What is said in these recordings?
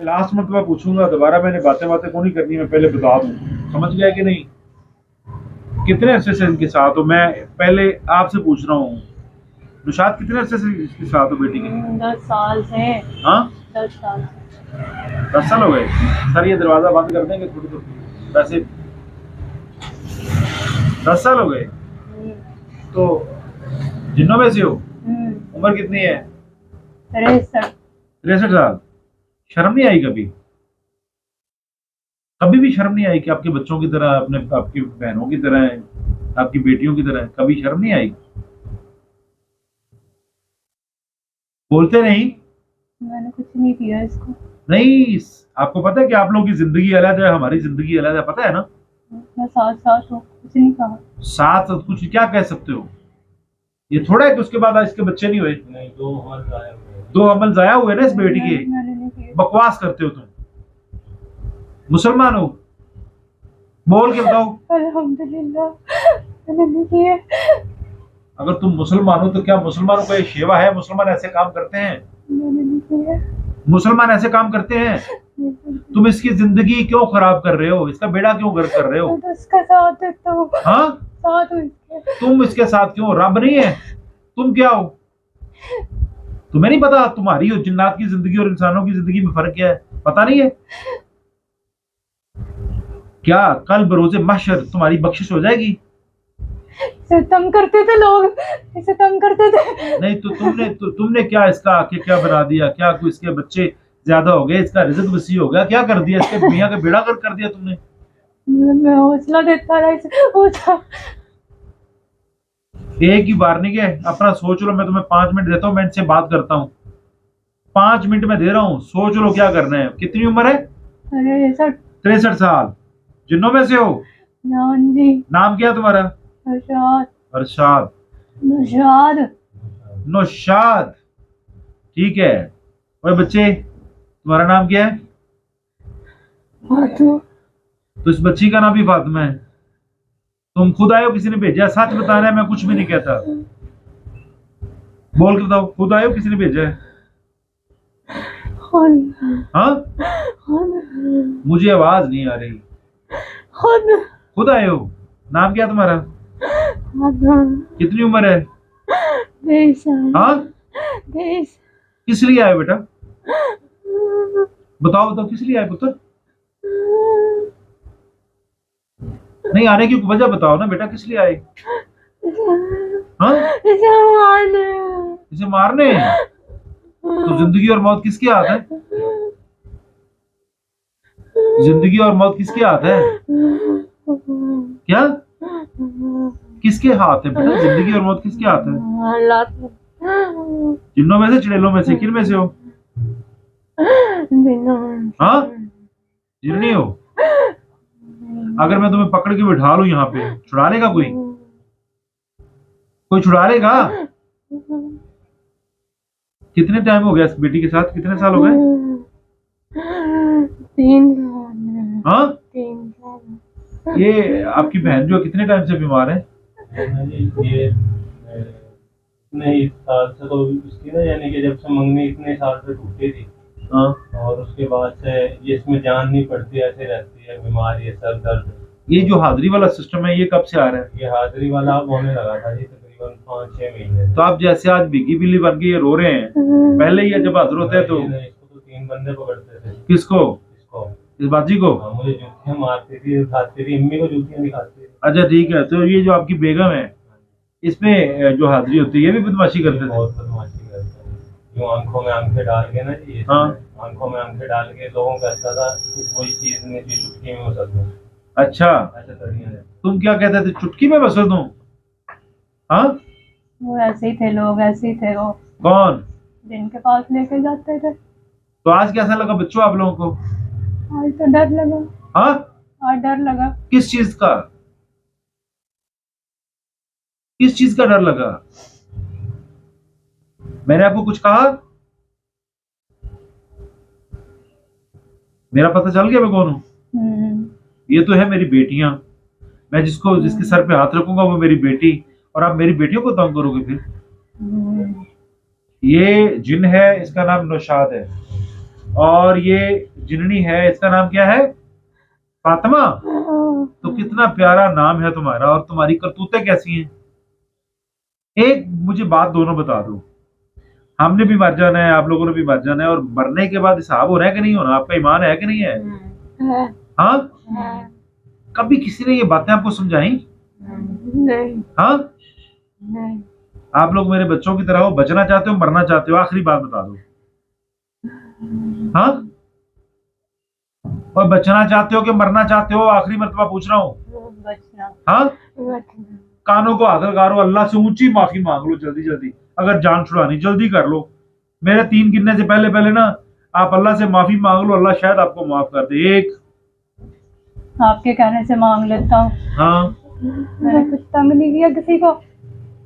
Last मतलब पूछूंगा दोबारा, मैंने बातें बातें को नहीं करनी, मैं पहले बता दूं, समझ गया कि नहीं? कितने अरसे से इनके साथ हो? मैं पहले आपसे पूछ रहा हूँ, नुशाद कितने अरसे से इसके साथ हो बेटी के? 10 साल से। हाँ 10 साल। 10 साल हो गए। सर ये दरवाजा बंद कर देंगे थोड़ी तो, वैसे 10 साल हो गए तो जिन्नों में से हो? उम्र कितनी है? 63। 63 साल। शर्म नहीं आई कभी? कभी भी शर्म नहीं आई कि आपके बच्चों की तरह, अपने आपकी बहनों की तरह है, आपकी बेटियों की तरह है? कभी शर्म नहीं आई? बोलते नहीं? मैंने कुछ नहीं किया इसको। नहीं, आपको पता है कि आप लोगों की जिंदगी अलग है, हमारी जिंदगी अलग है, पता है ना? मैं साथ साथ हूँ, कुछ नहीं कहा। साथ कुछ क्या कह सकते हो? ये थोड़ा है कि उसके बाद आज इसके बच्चे नहीं हुए। नहीं, 2 अमल जाया हुए। 2 अमल जाया हुए ना इस बेटी के। मैंने नहीं किया। बकवास करते हो तुम। मुसलमान हो? बोल के बताओ। अल्हम्दुलिल्लाह मैंने नहीं किया। अगर तुम मुसलमान हो तो क्या मुसलमानों का ये शेवा है? मुसलमान ऐसे काम करते हैं? मैंने नहीं किया। मुसलमान ऐसे काम करते हैं? तुम इसकी जिंदगी क्यों खराब कर रहे हो? इसका बेड़ा क्यों गर्क कर रहे हो? मैं तो उसका साथ देता हूँ। हाँ, साथ हूँ इसके। तुम इसके साथ क्यों? रब नहीं है? तुम क्या हो? तुम्हें नहीं पता तुम्हारी और जिन्नात की जिंदगी और इंसानों की जिंदगी में फर्क क्या है? पता नहीं है क्या? कल बरोजे महशर तुम्हारी बख्शिश हो जाएगी। इसे तंग करते थे लोग, इसे तंग करते थे। नहीं तो तुमने क्या इसका आके क्या बना दिया? क्या कोई इसके बच्चे ज्यादा हो गए, इसका रिजक वसी हो गया? क्या कर दिया? इसके मियाँ का बेड़ा गर्क कर दिया तुमने। मैं हौसला देता रहा इसे। एक ही वार्निंग है, अपना सोच लो। मैं तुम्हें 5 मिनट देता हूँ, मैं इनसे बात करता हूँ। 5 मिनट में दे रहा हूँ, सोच लो क्या करना है। कितनी उम्र है? अरे सर। 63 साल। जिन्नों में से हो? जान जी। नाम क्या है तुम्हारा? अरशाद। अरशाद। नौशाद। नौशाद, ठीक है। और बच्चे, तुम्हारा नाम क्या है? फातू। तो इस बच्ची का नाम भी फातिमा है। तुम खुद आए हो, किसी ने भेजा? सच बताना है, मैं कुछ भी नहीं कहता। बोल के बताओ, खुद आए हो किसी ने भेजा है? हाँ, मुझे आवाज नहीं आ रही। खुद आए हो? नाम क्या है तुम्हारा? कितनी उम्र है? 23 साल। हाँ, 23। किस लिए आए बेटा? बताओ बताओ, किस लिए आए पुत्र? नहीं आने की वजह बताओ ना बेटा, किस लिए आए? हाँ, इसे मारने। इसे मारने? तो जिंदगी और मौत किसके हाथ है? जिंदगी और मौत किसके हाथ है? क्या किसके हाथ है बेटा? जिंदगी और मौत किसके हाथ है? अल्लाह। जिन्नों में से, चुड़ैलों में से, किन में से हो? हाँ, जिन्नी हो? अगर मैं तुम्हें पकड़ के बिठा लूं यहाँ पे, छुड़ा लेगा कोई? कोई छुड़ा लेगा? कितने टाइम हो गया इस बेटी के साथ? कितने साल हो गए? 3 साल। हाँ, 3 साल। ये आपकी बहन जो कितने टाइम से बीमार है? ये इतने साल से तो उसकी ना, यानी कि जब से मंगनी इतने साल से टूटी थी। हाँ, और उसके बाद से ये इसमें जान नहीं पड़ती, ऐसे रहती है बीमार, ये सर दर्द। ये जो हाजिरी वाला सिस्टम है, ये कब से आ रहा है? ये हाजिरी वाला अब होने लगा था जी, तकरीबन 5-6 महीने। तो आप जैसे आज भीगी बिल्ली बन के ये रो रहे हैं, पहले ही जब हाजिर होते हैं तो इसको तो 3 बंदे पकड़ते थे। किसको? इसको, इस बाजी को? हाँ, मुझे जूतियां मारती थी, उठाती थी, अम्मी को जूतियां दिखाती थी। अच्छा ठीक है। तो ये जो आपकी बेगम है, इसमें जो हाजिरी होती है, ये भी बदमाशी करते थे? बहुत बदमाशी करते हैं। यूं आंखों में आंखें डाल के ना जी, हाँ, आंखों में आंखें डाल के लोगों का कहता था कि कोई चीज नहीं थी, चुटकी में मसल दूं। अच्छा, ऐसा करिए। तुम क्या कहते थे? चुटकी में बसर दूं? हाँ, वो ऐसे ही थे, लोग ऐसे ही थे वो, कौन? जिनके पास लेके जाते थे। तो आज कैसा लगा बच्चों आप लोगों को? आज तो डर लगा। हाँ, आज डर लगा। किस चीज का? किस चीज का डर लगा? मैंने आपको कुछ कहा? मेरा पता चल गया मैं कौन हूं? ये तो है मेरी बेटियां। मैं जिसके सर पे हाथ रखूंगा वो मेरी बेटी। और आप मेरी बेटियों को तंग करोगे फिर? ये जिन है, इसका नाम नौशाद है। और ये जिननी है, इसका नाम क्या है? फातिमा। तो कितना प्यारा नाम है तुम्हारा, और तुम्हारी करतूतें कैसी हैं? एक मुझे बात दोनों बता दो, हमने भी मर जाना है, आप लोगों ने भी मर जाना है, और मरने के बाद हिसाब हो रहा है कि नहीं होना? आपका ईमान है कि नहीं है? है। हाँ, है। कभी किसी ने ये बातें आपको समझाई? नहीं। हाँ, नहीं। आप लोग मेरे बच्चों की तरह हो, बचना चाहते हो, मरना चाहते हो? आखिरी बात बता दो। हाँ, और बचना चाहते हो कि मरना चाहते हो? आखिरी मर्तबा पूछ रहा हूँ। बचना। हाँ, बचना। कानों को हाथ लगा लो, अल्लाह से ऊंची माफी मांग लो, जल्दी जल्दी। अगर जान छुड़ानी, जल्दी कर लो। मेरे 3 गिनने से पहले पहले ना आप अल्लाह से माफी मांग लो, अल्लाह शायद आपको माफ कर दे। 1। आपके कहने से मांग लेता हूँ। हाँ, मैंने कुछ तंग नहीं किया किसी को।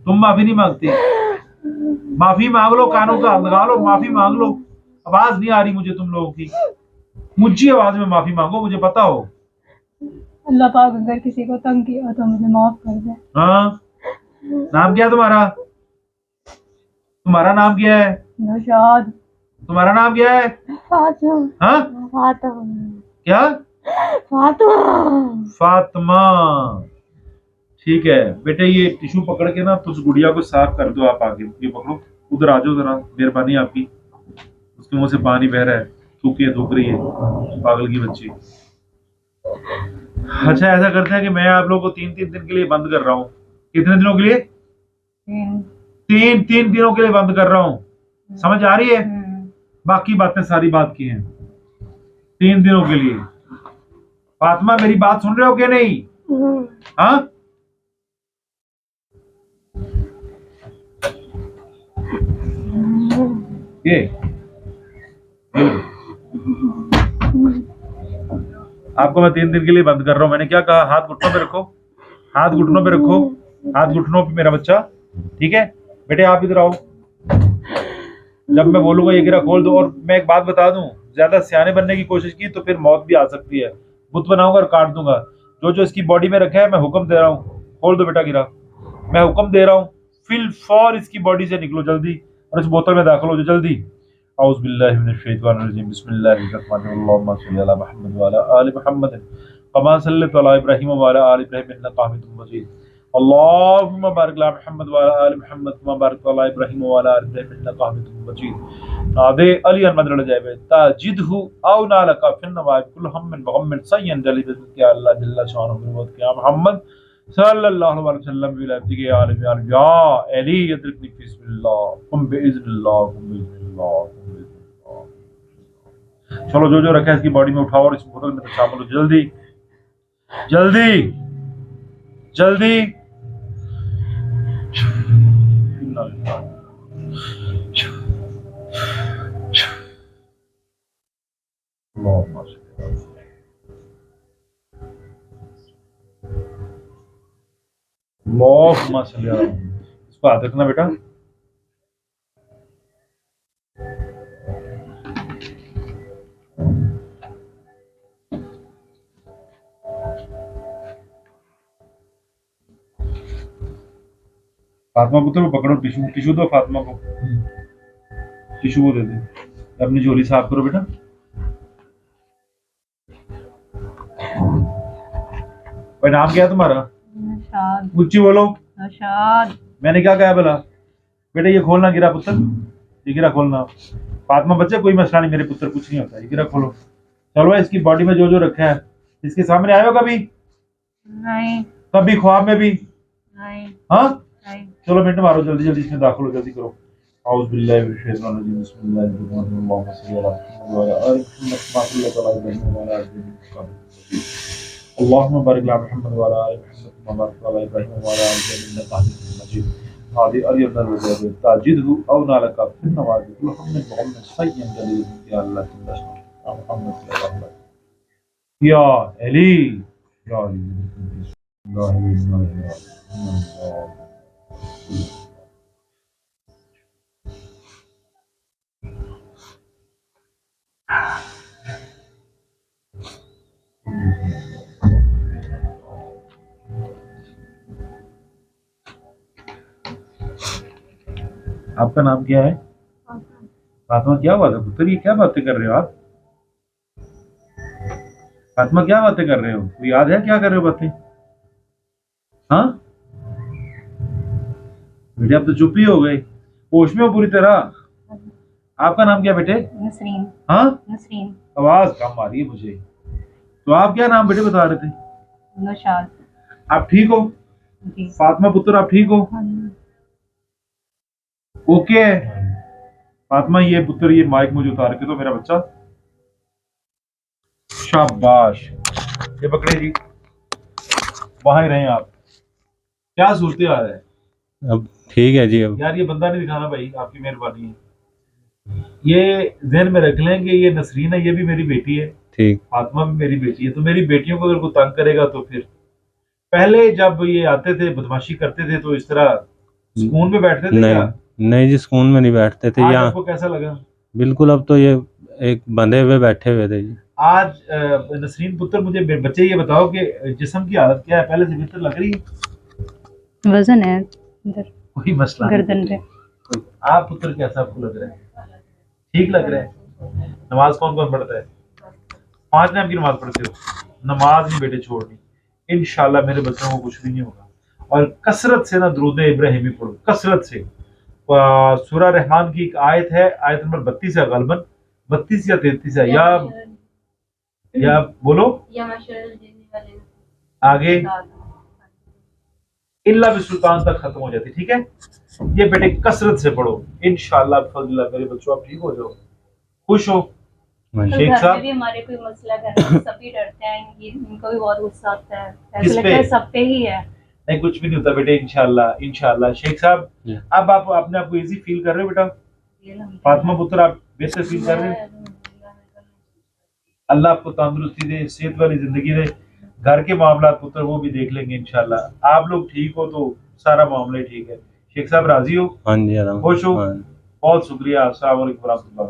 तुम माफी नहीं मांगती? माफी मांग लो, कानों को हाथ लगा लो, माफी मांग लो। आवाज नहीं आ रही मुझे तुम लोगों की, मुझी आवाज में माफी मांगो, मुझे पता हो। अल्लाह पाक अगर किसी को तंग किया तो मुझे माफ कर दे। हाँ, नाम क्या है तुम्हारा? तुम्हारा नाम क्या है? नौशाद। तुम्हारा नाम क्या है? फातिमा। हाँ, फातिमा। क्या? फातिमा। फातिमा। ठीक है बेटे, ये टिश्यू पकड़ के ना तो उस गुड़िया को साफ कर दो। आप आगे ये पकड़ो, उधर आ जाओ जरा, मेहरबानी आपकी। उसके मुंह से पानी बह रहा है, थूक रही है, पागल की बच्ची। अच्छा, ऐसा करते हैं कि मैं आप लोगों को 3-3 दिन के लिए बंद कर रहा हूँ। कितने दिनों के लिए? 3 दिनों के लिए बंद कर रहा हूँ। समझ आ रही है? बाकी बातें सारी बात की हैं। 3 दिनों के लिए। फातिमा, मेरी बात सुन रहे हो क्या नहीं? हाँ, ये आपको मैं 3 दिन के लिए बंद कर रहा हूँ। मैंने क्या कहा? हाथ घुटनों पे रखो, हाथ घुटनों पे रखो, हाथ घुटनों पे मेरा बच्चा। ठीक है बेटे, आप इधर आओ। जब मैं बोलूंगा ये गिरा खोल दो। और मैं एक बात बता दूं, ज्यादा सियाने बनने की कोशिश की तो फिर मौत भी आ सकती है। बुत बनाऊंगा और काट दूंगा। जो जो इसकी बॉडी में रखा है, मैं हुक्म दे रहा हूँ, खोल दो बेटा गिरा। मैं हुक्म दे रहा हूँ, फिल फॉर इसकी बॉडी से निकलो जल्दी, और इस बोतल में दाखिल हो जाओ जल्दी। औज़ बिल्लाहि मिनश शैतानिर रजीम, बिस्मिल्लाहिर रहमानिर रहीम, अल्लाहुम्मा सल्लि अला मुहम्मद व अला आलि मुहम्मद कमा सल्लैता अला इब्राहीम व अला आलि इब्राहीम इन्नका हमीदुम मजीद। अल्लाहुम्मा बारिक अला मुहम्मद व अला आलि मुहम्मद कमा बारकता अला इब्राहीम व अला आलि इब्राहीम इन्नका हमीदुम मजीद। आदे अली अहमद रजाइब ताजिदहु औ नालका फिन नवाइब कुल हममिन बगम्मिन सय्यन जलील के अल्लाह जल्ल शानुहु व या मुहम्मद सल्लल्लाहु अलैहि वसल्लम बिलाती के आलम या अली यदरिकनी बिस्मिल्लाह कुम बिइज़्निल्लाह कुम बिइज़्निल्लाह कुम बिइज़्निल्लाह। चलो, जो जो रखा है इसकी बॉडी में उठाओ और इस बोतल में शामिल हो जल्दी जल्दी जल्दी। अल्लाहुम्मा सल्ली अला मुहम्मद। इसको हाथ रखना बेटा। फातिमा पुत्र को पकड़ो, टिश्यू टिश्यू दो फातिमा को, टिश्यू वो दे दे। अपनी झोली साफ करो बेटा। भाई, नाम क्या है तुम्हारा? नौशाद। ऊंची बोलो। नौशाद। मैंने क्या कहा भला? बेटा ये खोलना गिरा पुत्र, ये गिरा खोलना। फातिमा बच्चे, कोई मसला नहीं मेरे पुत्र, कुछ नहीं होता, ये गिरा खोलो। चलो, इसकी बॉडी में जो जो रखा है इसके सामने आए हो कभी? नहीं। कभी ख्वाब में भी? नहीं। हाँ, नहीं। चलो मिनट मारो, जल्दी जल्दी इसमें दाखिल हो, जल्दी करो। औज़ बिल्लाहि मिनश शैतानिर रजीम, बिस्मिल्लाहिर रहमानिर रहीम, अल्लाहुम्मा बारिक अला मुहम्मद व अला आलि मुहम्मद कमा बारकता अला इब्राहीम व अला आलि इब्राहीम इन्नका हमीदुम मजीद। आदि अली अब्दुल वज़ीर ताजिदहु औ नालका फिन नवाज़ि कुल हममिन बगम्मिन सय्यन जलील या अल्लाह जिल्ला शाह मुहम्मद सल्लल्लाहु अलैहि वसल्लम या अली या अली। आपका नाम क्या है? फातिमा क्या हुआ था पुत्र, ये क्या बातें कर रहे हो आप? फातिमा क्या बातें कर रहे हो, कोई याद है क्या कर रहे हो बातें? हाँ बेटे आप तो चुप ही हो गए, होश में हो पूरी तरह। आपका नाम क्या बेटे? नसरीन। हाँ नसरीन। आवाज कम आ रही है मुझे। तो आप क्या नाम बेटे बता रहे थे? नौशाद। आप ठीक हो? जी। फातिमा पुत्र आप ठीक हो? हाँ जी। ओके है। फातिमा ये पुत्र ये माइक मुझे उतार के तो मेरा बच्चा, शाबाश, ये पकड़े जी, वहां ही रहे आप। क्या सूरत हाल है? अब ठीक है जी। अब यार ये बंदा नहीं दिखाना भाई, आपकी मेहरबानी है। ये जहन में रख लें कि ये नसरीन है, ये भी मेरी बेटी है, ठीक। फातिमा भी मेरी बेटी है। तो मेरी बेटियों को अगर कोई तंग करेगा तो फिर, पहले जब ये आते थे बदमाशी करते थे तो इस तरह सुकून में बैठते थे नहीं क्या? नहीं जी, स्कूल में नहीं बैठते थे आज यहाँ। आपको कैसा लगा? बिल्कुल, अब तो ये एक बंधे हुए बैठे हुए थे जी। आज नसरीन पुत्र मुझे बच्चे ये बताओ कि जिस्म की हालत क्या है, पहले से बेहतर लग रही है? वजन है इधर कोई मसला नहीं। गर्दन पे। आप पुत्र कैसा आपको लग रहा है? ठीक लग रहा है? नमाज कौन कौन पढ़ता है? 5 टाइम की नमाज पढ़ते हो? नमाज नहीं बेटे छोड़नी, इंशाल्लाह मेरे बच्चों को कुछ भी नहीं होगा। और कसरत से ना दुरूद इब्राहिमी पढ़ो, कसरत से। सूरह रहमान की एक आयत है, आयत नंबर 32 है, गलबन 32 या 33 है, या बोलो आगे, इल्ला बिसुल्तान तक खत्म हो जाती, ठीक है? ये बेटे कसरत से पढ़ो, इंशाल्लाह फजल मेरे बच्चों आप ठीक हो जाओ, खुश हो। शेख घर साहब में भी हमारे कोई मसला घर में सभी डरते हैं, इनको भी बहुत गुस्सा आता है, किस ऐसा लगता पे? है सब पे ही है। नहीं कुछ भी नहीं होता बेटे, इंशाल्लाह इंशाल्लाह। शेख साहब जी। अब आप अपने आप को इजी फील कर रहे हो बेटा? फातिमा पुत्र आप बेहतर फील कर रहे हो? अल्लाह आपको तंदुरुस्ती दे, सेहत वाली जिंदगी दे, घर के मामला पुत्र वो भी देख लेंगे इंशाल्लाह। आप लोग ठीक हो तो सारा मामला ही ठीक है। शेख साहब राजी हो? हाँ जी, आराम। खुश हो? हाँ। बहुत शुक्रिया। अस्सलाम वालेकुम रहमतुल्लाह।